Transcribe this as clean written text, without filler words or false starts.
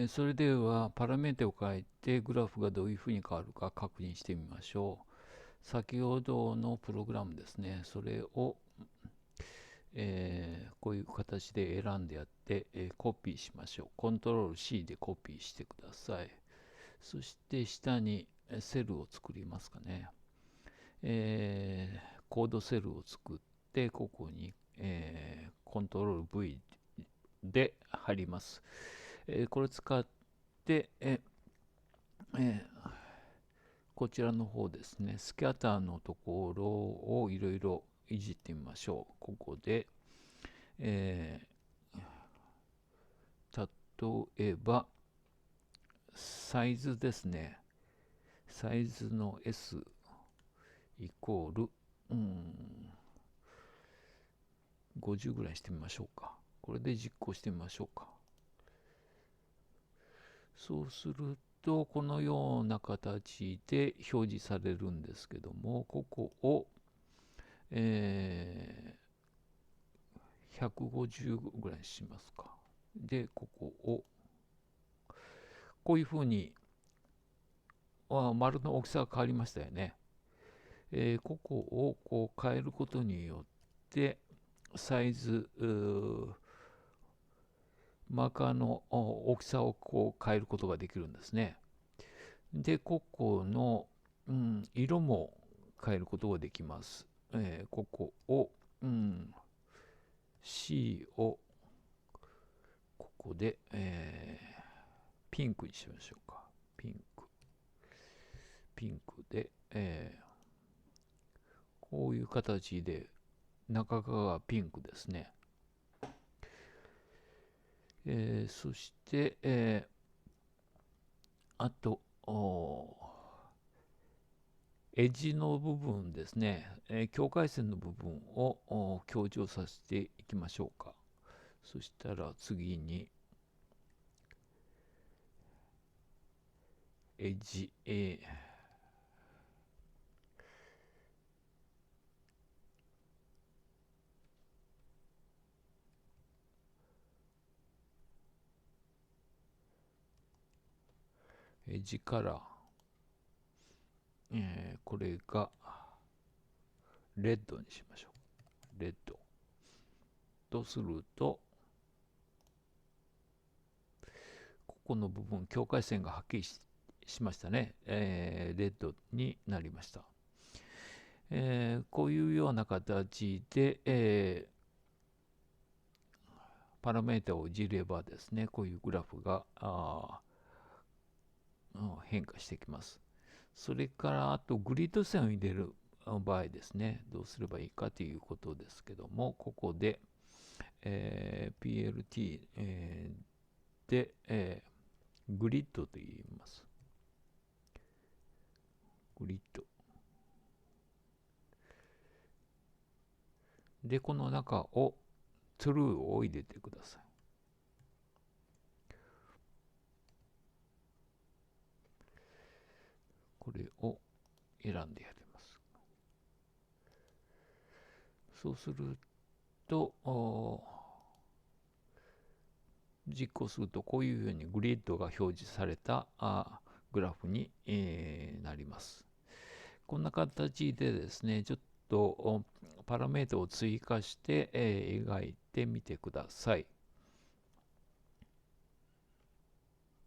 それではパラメータを変えてグラフがどういうふうに変わるか確認してみましょう。先ほどのプログラムですね、それを、こういう形で選んでやって、コピーしましょう。コントロール C でコピーしてください。そして下にセルを作りますかね。コードセルを作って、ここに、コントロール V で貼ります。これを使って、えーこちらの方ですね、スキャターのところをいろいろいじってみましょう。ここで、え例えば、サイズですね。サイズの S イコール、50ぐらいしてみましょうか。これで実行してみましょうか。そうすると、このような形で表示されるんですけども、ここを、150ぐらいにしますか。で、ここを、こういうふうに、丸の大きさが変わりましたよね。ここをこう変えることによって、サイズ、マーカーの大きさをこう変えることができるんですね。で、ここの、色も変えることができます。ここを、C をここで、ピンクにしましょうか。ピンクで、こういう形で中側がピンクですね。そして、あと、エッジの部分ですね、境界線の部分を強調させていきましょうか。そしたら次に、エッジ、エッジカラー、これがレッドにしましょう。レッドとすると、ここの部分、境界線がはっきりしましたね。レッドになりました。こういうような形で、パラメータをいじればですね、こういうグラフが変化してきます。それからあとグリッド線を入れる場合ですね、どうすればいいかということですけども、ここで、PLT、で、グリッドと言います。グリッド。で、この中を true を入れてください。これを選んでやります。そうすると、実行するとこういうふうにグリッドが表示されたグラフに、なります。こんな形でですね、ちょっとパラメータを追加して、描いてみてください。